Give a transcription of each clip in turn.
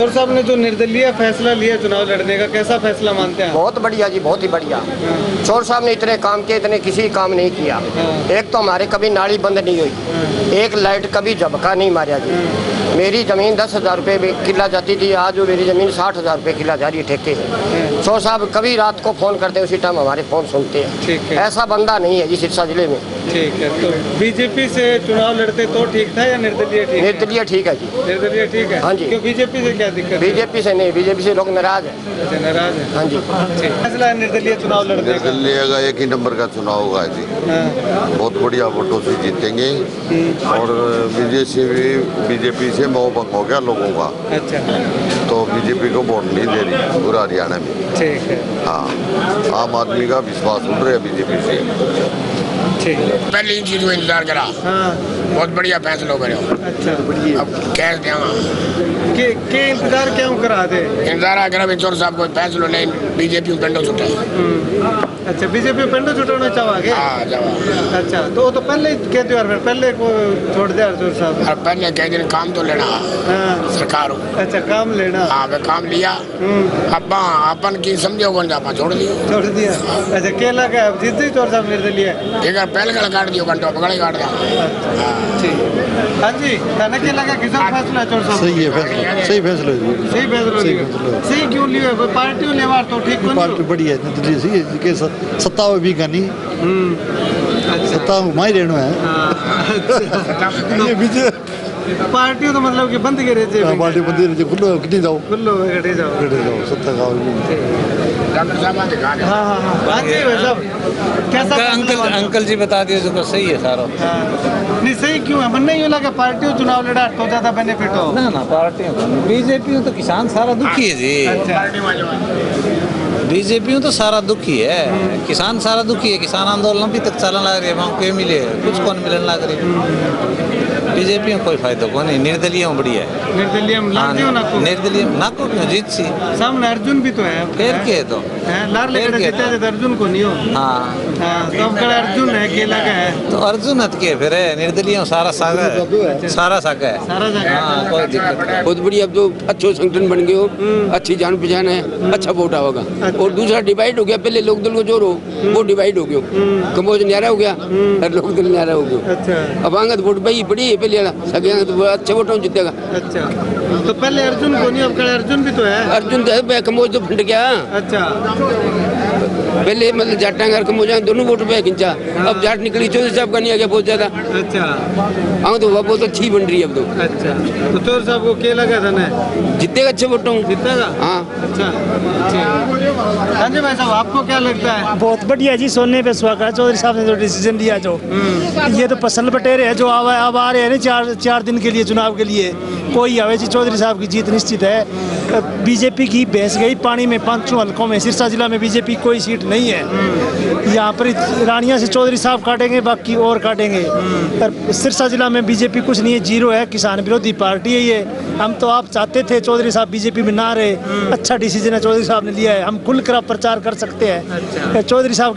चौर साहब ने जो निर्दलीय फैसला लिया चुनाव लड़ने का, कैसा फैसला मानते हैं? बहुत बढ़िया जी, बहुत ही बढ़िया। चौर साहब ने इतने काम किए, इतने किसी काम नहीं किया। एक तो हमारे कभी नाली बंद नहीं हुई, एक लाइट कभी झपका नहीं मारा जी। मेरी ज़मीन 10,000 रुपये किला जाती थी, आज वो मेरी ज़मीन 60,000 रुपये किला जा रही है ठेके से। चौर साहब कभी रात को फ़ोन करते हैं, उसी टाइम हमारे फ़ोन सुनते हैं। ठीक है। ऐसा बंदा नहीं है जी सिरसा जिले में। ठीक है। तो बीजेपी से चुनाव लड़ते तो ठीक था या निर्दलीय ठीक? निर्दलीय ठीक है जी। निर्दलीय ठीक है। हाँ जी। क्यों बीजेपी से क्या दिक्कत? बीजेपी से नहीं, बीजेपी से लोग नाराज है। नाराज है। हाँ जी। फैसला है निर्दलीय चुनाव लड़ने का। निर्दलीय का एक ही नंबर का चुनाव होगा जी। बहुत बढ़िया वोटों से जीतेंगे और बीजेपी से मोह भंग हो गया लोगों का। अच्छा। तो बीजेपी को वोट नहीं दे रही पूरा हरियाणा में। ठीक है। हाँ, आम आदमी का विश्वास उठ रहा है बीजेपी से। ठीक है। पहले इन चीज़ को इंतजार करा। हाँ। बहुत बढ़िया फैसला करे। अच्छा। अब कैश देंगे के इंतजार क्यों करा दे? इंतजार करा चौर साहब को फैसलो नहीं, बीजेपी पेंडो छुटा। अच्छा, बीजेपी पेंडो छुटाना चाहोगे? हाँ चाह। अच्छा, तो पहले कह दो यार, पहले को छोड़ दे चौर साहब। और पहले कह दिन काम तो लेना। हाँ। सरकार। अच्छा, काम लेना। हाँ, वे काम लिया। अब अपन की समझो कौन जापा छोड़ दिया। अच्छा, क्या लगा अब जीत चौर साहब निर्दलीय? पहले गल काट दियो घंटों पकड़े काट दिया। ठीक। हाँ जी, कहने क्या लगा किस फैसला चौर साहब? सही है फैसला, सही फैसला है। सही फैसला। सही क्यों लिया? पार्टियों ने वार तो ठीक। पार्टी बढ़िया है, निर्दलीय सही के सत्ता में भी करनी। सत्ता में माही रहना है। ये बीजे पार्टियों तो मतलब कि बंद के रहे। पार्टी बंद रहे, खुल्लो कितनी जाओ, खुल्लो कटे जाओ सत्ता का। हाँ जी साहब, कैसा अंकल जी बता दिए तो सही है सारा। नहीं सही क्यों है? मन नहीं लगा पार्टियों चुनाव लड़ा तो ज्यादा बेनिफिट हो ना पार्टियों बीजेपी तो किसान सारा दुखी है जी। बीजेपी तो सारा दुखी है, किसान सारा दुखी है। किसान आंदोलन अभी तक चलन लग रही है, वहाँ कोई मिले कुछ कौन मिलन लग रही है। बीजेपी में कोई फायदा को नहीं, निर्दलीय में बढ़िया है। निर्दलीय नाको क्यों जीत सी सामने अर्जुन भी तो है। फिर के तो अर्जुन को नहीं हो। हाँ, तो अब अर्जुन है, केला का है। तो अर्जुन हत के फिर है, निर्दलीय सारा सागा है, सारा सागा है, सारा सागा। हाँ, कोई दिक्कत नहीं। बहुत बढ़िया। अब तो अच्छे संगठन बन गए हो, अच्छी जान पहचान है, अच्छा वोट आएगा। और दूसरा डिवाइड हो गया, पहले लोक दल को जोर हो, वो डिवाइड हो गया, कमोज न्यारा हो गया और लोक दल न्यारा हो गया। अच्छा। अब आगे वोट भाई पड़ी पहले सगे तो अच्छे वोटों जीतेगा। अच्छा, तो पहले अर्जुन को नहीं, अब अर्जुन भी तो है। अर्जुन तो है, कमोज तो फट गया। अच्छा, पहले मतलब जाटा का कमोजा दोनों वोट पे खिंचा। अब जाट निकली, चौधरी साहब का नहीं आ गया बहुत ज्यादा। अच्छा। हाँ, तो वह बहुत अच्छी बन रही है अब तो। अच्छा, तो चौधरी साहब को क्या लगा था ना? जीतेगा अच्छे वोटों, जीतेगा। हाँ। अच्छा। हाँ जी भाई साहब, आपको क्या लगता है? बहुत बढ़िया जी, सोने पे सुहागा। चौधरी साहब ने जो डिसीजन लिया, जो ये तो फसल बटेरे है जो अब आ रहे हैं ना चार दिन के लिए चुनाव के लिए। कोई आवे जी, चौधरी साहब की जीत निश्चित है। बीजेपी की भैंस गई पानी में। 5 हल्कों में सिरसा जिला में बीजेपी कोई सीट नहीं है। यहाँ पर रानिया से चौधरी साहब काटेंगे, बाकी और काटेंगे। पर सिरसा जिला में बीजेपी कुछ नहीं है, जीरो है। किसान विरोधी पार्टी है ये। हम तो आप चाहते थे चौधरी साहब बीजेपी में ना रहे। अच्छा डिसीजन है चौधरी साहब ने लिया है। हम खुलकर प्रचार कर सकते हैं। चौधरी साहब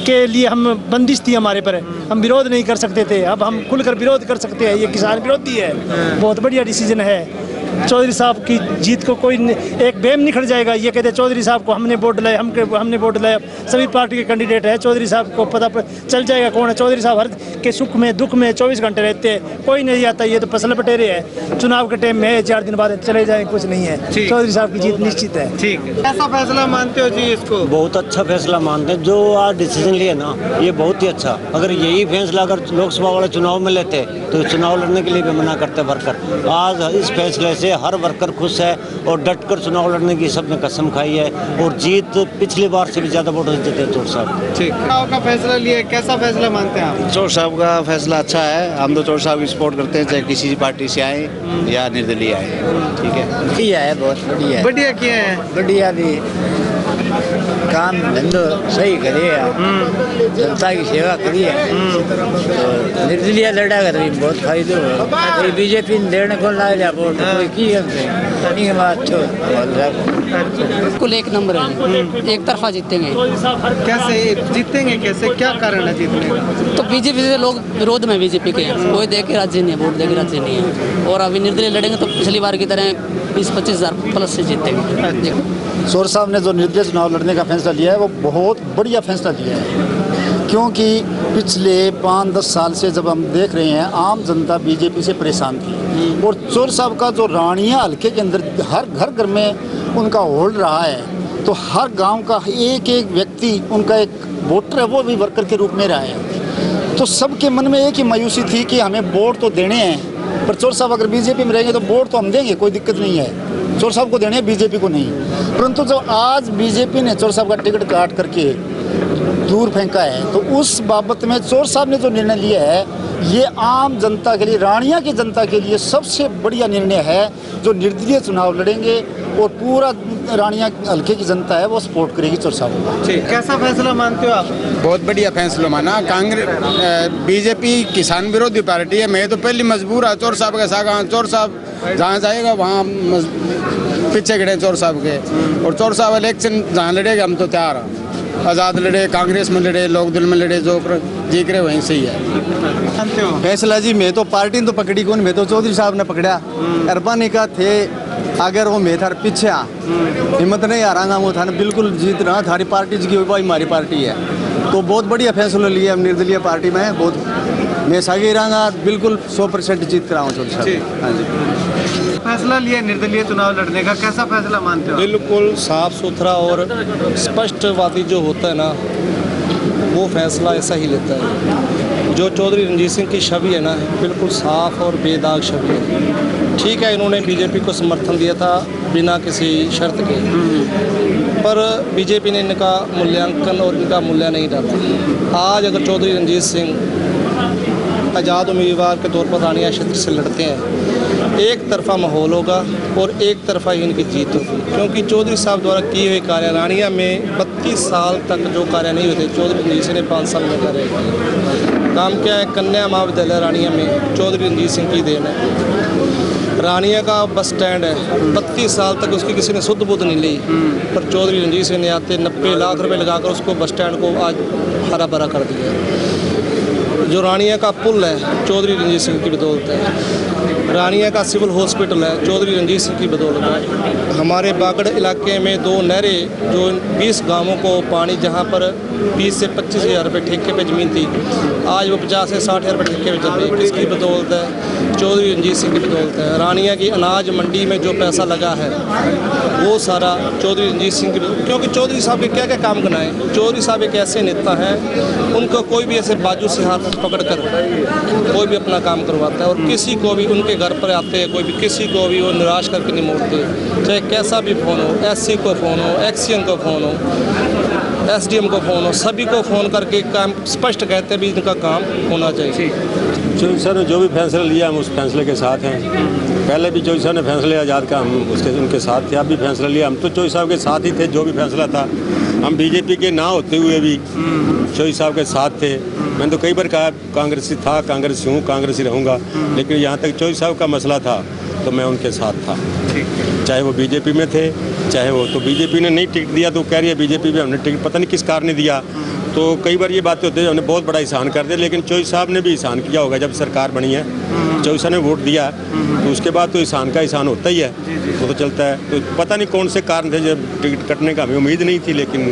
के लिए हम बंदिश थी हमारे पर, हम विरोध नहीं कर सकते थे। अब हम खुलकर विरोध कर सकते हैं। ये किसान विरोधी है। बहुत बढ़िया डिसीजन है। चौधरी साहब की जीत को कोई एक बेम निखर जाएगा। ये कहते चौधरी साहब को हमने वोट दिलाया, हमने वोट दिलाया। सभी पार्टी के कैंडिडेट है, चौधरी साहब को पता चल जाएगा कौन है। चौधरी साहब हर के सुख में दुख में 24 घंटे रहते हैं, कोई नहीं आता। ये तो फसल बटेरे है, चुनाव के टाइम में 4 दिन बाद चले जाए, कुछ नहीं है। चौधरी साहब की जीत निश्चित है। ठीक है। कैसा फैसला मानते हो जी इसको? बहुत अच्छा फैसला मानते हैं। जो आज डिसीजन लिया ना, ये बहुत ही अच्छा। अगर यही फैसला अगर लोकसभा वाले चुनाव में लेते तो चुनाव लड़ने के लिए भी मना करते वर्कर। आज इस फैसले से हर वर्कर खुश है और डट कर चुनाव लड़ने की सबने कसम खाई है। और जीत पिछली बार से भी ज्यादा वोटों से जीते चौर साहब। ठीक। चुनाव का फैसला लिया, कैसा फैसला मानते हैं आप? चौर साहब का फैसला अच्छा है। हम तो चौर साहब की सपोर्ट करते हैं, चाहे किसी पार्टी से आए या निर्दलीय आए। ठीक है, किया है, बहुत बढ़िया है। बढ़िया किया है। बढ़िया भी काम धंधो सही करे जनता की सेवा करी है तो निर्दलीय लड़ा कर बहुत फायदो है बीजेपी लेने को ला लिया वोट कोई की हमसे नहीं के बाद कुल एक नंबर है, एक तरफा जीतेंगे। कैसे जीतेंगे, कैसे, क्या कारण है जीतने का? तो बीजेपी से लोग विरोध में बीजेपी के हैं, कोई दे के राज्य नहीं है, वोट दे के राज्य नहीं है। और अभी निर्दलीय लड़ेंगे तो पिछली बार की तरह 20-25 हज़ार प्लस से जीतेंगे। सोर साहब ने जो निर्दलीय चुनाव लड़ने का फैसला लिया है वो बहुत बढ़िया फैसला लिया है, क्योंकि पिछले 5-10 साल से जब हम देख रहे हैं आम जनता बीजेपी से परेशान थी और चोर साहब का जो रानिया हल्के के अंदर हर घर में उनका होल्ड रहा है, तो हर गांव का एक एक व्यक्ति उनका एक वोटर है, वो भी वर्कर के रूप में रहा है। तो सबके मन में एक ही मायूसी थी कि हमें वोट तो देने हैं, पर चोर साहब अगर बीजेपी में रहेंगे तो वोट तो हम देंगे, कोई दिक्कत नहीं है, चोर साहब को देने हैं, बीजेपी को नहीं। परंतु जो आज बीजेपी ने चोर साहब का टिकट काट करके दूर फेंका है, तो उस बाबत में चोर साहब ने जो निर्णय लिया है ये आम जनता के लिए, रानिया की जनता के लिए सबसे बढ़िया निर्णय है। जो निर्दलीय चुनाव लड़ेंगे और पूरा रानिया हल्के की जनता है वो सपोर्ट करेगी चोर साहब को। कैसा फैसला मानते हो आप? बहुत बढ़िया फैसला माना। कांग्रेस बीजेपी किसान विरोधी पार्टी है, मैं तो पहले मजबूर है चोर साहब के साथ। चोर साहब जहाँ जाएगा वहाँ पीछे खड़े चोर साहब के, और चोर साहब इलेक्शन जहाँ लड़ेगा हम तो तैयार हैं। आज़ाद लड़े, कांग्रेस में लड़े, लोकदल में लड़े, जो जीत रहे वहीं सही है फैसला जी। मैं तो पार्टी तो पकड़ी कौन, मैं तो चौधरी साहब ने पकड़ा अरबानी का थे, अगर वो मैं थार पीछे आ हिम्मत नहीं आ रहा वो था बिल्कुल जीत रहा, थारी पार्टी की वही हमारी पार्टी है। तो बहुत बढ़िया फैसला लिया निर्दलीय पार्टी में, बहुत मैं सागे रहा बिल्कुल 100% जीत कर रहा हूँ चौधरी साहब। हाँ जी, फैसला लिया निर्दलीय चुनाव लड़ने का, कैसा फैसला मानते हो? बिल्कुल साफ सुथरा और स्पष्टवादी जो होता है ना वो फैसला ऐसा ही लेता है। जो चौधरी रणजीत सिंह की छवि है ना बिल्कुल साफ और बेदाग छवि है। ठीक है, इन्होंने बीजेपी को समर्थन दिया था बिना किसी शर्त के, पर बीजेपी ने इनका मूल्यांकन और इनका मूल्य नहीं डाला। आज अगर चौधरी रणजीत सिंह आज़ाद उम्मीदवार के तौर पर रानिया क्षेत्र से लड़ते हैं, एक तरफा माहौल होगा और एक तरफा ही इनकी जीत होगी, क्योंकि चौधरी साहब द्वारा किए हुए कार्य रानिया में 32 साल तक जो कार्य नहीं हुए थे चौधरी रणजीत सिंह ने 5 साल में कार्य किया। काम क्या है, कन्या महाविद्यालय रानिया में चौधरी रणजीत सिंह की देन है। रानिया का बस स्टैंड है, 32 साल तक उसकी किसी ने शुद्ध बुद्ध नहीं ली, पर चौधरी रणजीत सिंह ने आते 90 लाख रुपए लगाकर उसको बस स्टैंड को आज हरा भरा कर दिया। जो रानिया का पुल है चौधरी रणजीत सिंह की बदौलत है। रानिया का सिविल हॉस्पिटल है चौधरी रणजीत सिंह की बदौलत है। हमारे बागड़ इलाके में 2 नहरें जो 20 गांवों को पानी, जहां पर 20 से 25 हज़ार रुपये ठेके पे ज़मीन थी, आज वो 50 से 60 हज़ार रुपये ठेके पे चल रही है। किसकी बदौलत है? चौधरी रणजीत सिंह की बदौलत है। रानिया की अनाज मंडी में जो पैसा लगा है वो सारा चौधरी रणजीत सिंह की, क्योंकि चौधरी साहब के क्या क्या काम बनाए। चौधरी साहब एक ऐसे नेता हैं, उनको कोई भी ऐसे बाजू से हाथ पकड़ कर कोई भी अपना काम करवाता है, और किसी को भी उनके घर पर आते हैं कोई भी, किसी को भी वो निराश करके नहीं मोड़ते। चाहे कैसा भी फ़ोन हो, एससी को फ़ोन हो, एक्सीएन को फ़ोन हो, एसडीएम को फ़ोन हो, सभी को फ़ोन करके काम स्पष्ट कहते हैं भी इनका काम होना चाहिए। चौधरी साहब ने जो भी फैसला लिया हम उस फैसले के साथ हैं। पहले भी चौधरी साहब ने फैसला लिया आज़ाद का, हम उनके साथ थे। अब भी फैसला लिया, हम तो चौधरी साहब के साथ ही थे। जो भी फैसला था हम बीजेपी के ना होते हुए भी चौधरी साहब के साथ थे। मैंने तो कई बार कहा कांग्रेसी था, कांग्रेसी हूँ, कांग्रेसी रहूँगा, लेकिन यहाँ तक चौधरी साहब का मसला था तो मैं उनके साथ था, चाहे वो बीजेपी में थे चाहे वो। तो बीजेपी ने नहीं टिकट दिया तो कह रही है बीजेपी में हमने टिकट पता नहीं किस कारण ने दिया। तो कई बार ये बातें होती है हमने बहुत बड़ा एहसान कर दिया, लेकिन चौधरी साहब ने भी एहसान किया होगा। जब सरकार बनी है चौधरी साहब ने वोट दिया तो उसके बाद तो एहसान का एहसान होता ही है, वो तो चलता है। तो पता नहीं कौन से कारण थे जब टिकट कटने का हमें उम्मीद नहीं थी, लेकिन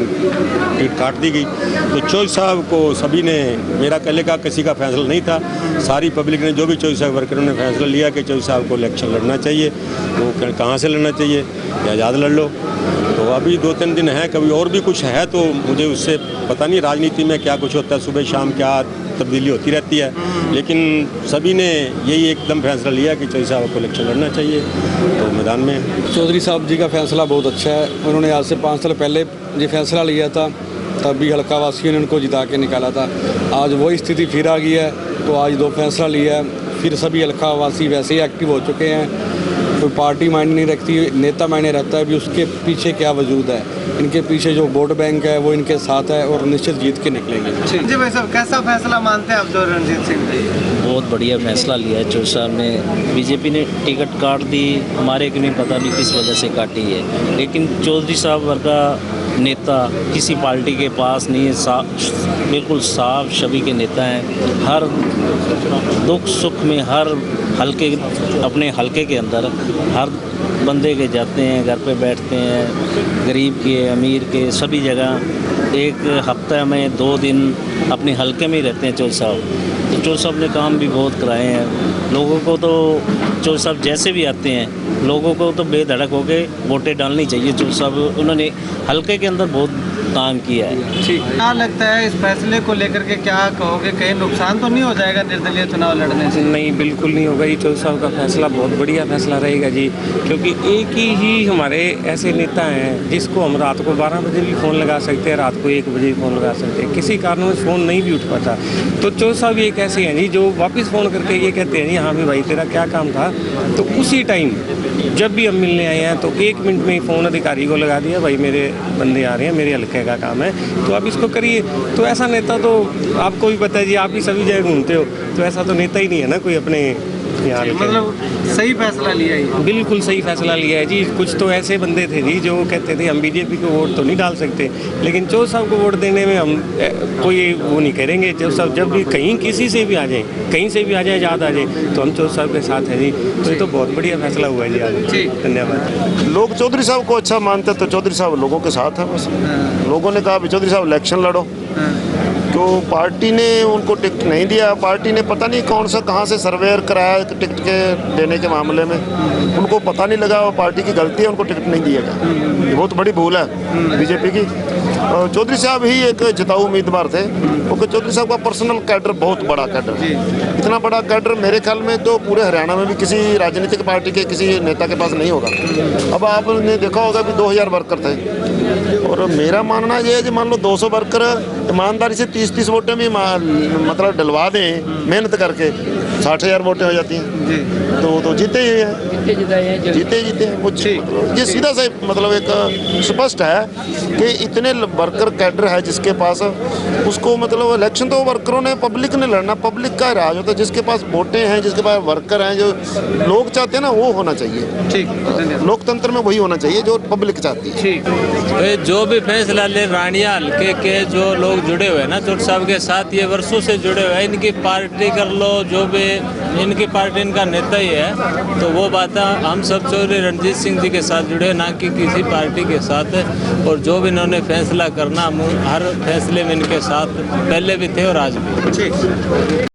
टिकट काट दी गई। तो चौधरी साहब को सभी ने, मेरा अकेले का किसी का फैसला नहीं था, सारी पब्लिक ने, जो भी चौधरी साहब वर्करों ने फैसला लिया कि चौधरी साहब को इलेक्शन लड़ना चाहिए। तो कहाँ से लड़ना चाहिए, या आज़ाद लड़ लो। तो अभी 2-3 दिन है, कभी और भी कुछ है तो मुझे उससे पता नहीं राजनीति में क्या कुछ होता है, सुबह शाम क्या तब्दीली होती रहती है, लेकिन सभी ने यही एकदम फैसला लिया कि चौधरी साहब को इलेक्शन लड़ना चाहिए। तो मैदान में चौधरी साहब जी का फैसला बहुत अच्छा है। उन्होंने आज से 5 साल पहले ये फैसला लिया था, तब भी हल्का वासियों ने उनको जिता के निकाला था। आज वही स्थिति फिर आ गई है, तो आज 2 फैसला लिया है, फिर सभी हल्का वासी वैसे ही एक्टिव हो चुके हैं। कोई पार्टी मायने नहीं रखती, नेता मायने रखता है भी उसके पीछे क्या वजूद है। इनके पीछे जो वोट बैंक है वो इनके साथ है और निश्चित जीत के निकलेंगे। जी भाई साहब, कैसा फैसला मानते हैं आप जो रणजीत सिंह जी? बहुत बढ़िया फैसला लिया है चौधरी साहब ने। बीजेपी ने टिकट काट दी, हमारे को नहीं पता भी किस वजह से काटी है, लेकिन चौधरी साहब वर्गा नेता किसी पार्टी के पास नहीं है, बिल्कुल साफ छवि के नेता हैं। हर दुख सुख में हर हल्के, अपने हल्के के अंदर हर बंदे के जाते हैं, घर पे बैठते हैं, गरीब के अमीर के सभी जगह। एक हफ्ते में 2 दिन अपने हल्के में ही रहते हैं चौधरी साहब। तो चौधरी साहब ने काम भी बहुत कराए हैं लोगों को। तो चौधरी साहब जैसे भी आते हैं लोगों को तो बेधड़क होकर वोटें डालनी चाहिए। चौधरी साहब उन्होंने हल्के के अंदर बहुत काम किया है। ठीक, क्या लगता है इस फैसले को लेकर के, क्या कहोगे, कहीं नुकसान तो नहीं हो जाएगा निर्दलीय चुनाव लड़ने से? नहीं, बिल्कुल नहीं होगा। ये चौधरी साहब का फैसला बहुत बढ़िया फैसला रहेगा जी, क्योंकि एक ही हमारे ऐसे नेता हैं जिसको हम रात को 12 बजे भी फ़ोन लगा सकते हैं, रात को 1 बजे भी फ़ोन लगा सकते हैं, किसी कारणवश फ़ोन नहीं भी उठ पाता। तो चौधरी साहब एक ऐसे हैं जी जो वापस फ़ोन करके ये कहते हैं जी हाँ भी भाई तेरा क्या काम था, तो उसी टाइम जब भी हम मिलने आए हैं तो 1 मिनट में ही फ़ोन अधिकारी को लगा दिया, भाई मेरे बंदे आ रहे हैं, मेरे हल्के का काम है, तो आप इसको करिए। तो ऐसा नेता तो आपको भी पता है जी, आप भी सभी जगह घूमते हो, तो ऐसा तो नेता ही नहीं है ना कोई अपने यहाँ। मतलब सही फैसला लिया है, बिल्कुल सही फैसला लिया है जी। कुछ तो ऐसे बंदे थे जी जो कहते थे हम बीजेपी को वोट तो नहीं डाल सकते, लेकिन चौधरी साहब को वोट देने में हम कोई वो नहीं करेंगे। चौधरी साहब जब भी कहीं किसी से भी आ जाए, कहीं से भी आ जाए, याद आ जाए, तो हम चौधरी साहब के साथ हैं जी। तो ये तो बहुत बढ़िया फैसला हुआ है जी आज। धन्यवाद। लोग चौधरी साहब को अच्छा मानते तो चौधरी साहब लोगों के साथ हैं। बस लोगों ने कहा भी चौधरी साहब इलेक्शन लड़ो, तो पार्टी ने उनको टिकट नहीं दिया। पार्टी ने पता नहीं कौन सा कहाँ से सर्वेयर कराया टिकट के देने के मामले में, उनको पता नहीं लगा, वो पार्टी की गलती है, उनको टिकट नहीं दिया गया। ये बहुत बड़ी भूल है बीजेपी की। चौधरी साहब ही एक जिताऊ उम्मीदवार थे, क्योंकि चौधरी साहब का पर्सनल कैडर बहुत बड़ा कैडर है। इतना बड़ा कैडर मेरे ख्याल में तो पूरे हरियाणा में भी किसी राजनीतिक पार्टी के किसी नेता के पास नहीं होगा। अब आपने देखा होगा भी 2000 वर्कर थे, और मेरा मानना ये है कि मान लो 200 वर्कर ईमानदारी से 30-30 वोटें भी मतलब डलवा दें मेहनत करके, 60,000 वोटें हो जाती हैं, तो जीते ही हैं, जीते हैं कुछ। ये सीधा सा मतलब एक स्पष्ट है कि इतने वर्कर कैडर है जिसके पास, उसको मतलब इलेक्शन तो वर्करों ने, पब्लिक ने लड़ना, पब्लिक का राज होता है। जिसके पास वोटें हैं, जिसके पास वर्कर हैं, जो लोग चाहते हैं ना वो होना चाहिए। ठीक, लोकतंत्र में वही होना चाहिए जो पब्लिक चाहती है। ठीक, जो भी फैसला ले रानिया हल्के के जो लोग जुड़े हुए हैं ना चौधरी साहब के साथ, ये वर्षों से जुड़े हुए हैं, इनकी पार्टी कर लो, जो भी इनकी पार्टी इनका नेता ही है, तो वो बात हम सब चौधरी रणजीत सिंह जी के साथ जुड़े, ना कि किसी पार्टी के साथ। और जो भी इन्होंने फैसला करना, हम हर फैसले में इनके साथ पहले भी थे और आज भी। ठीक।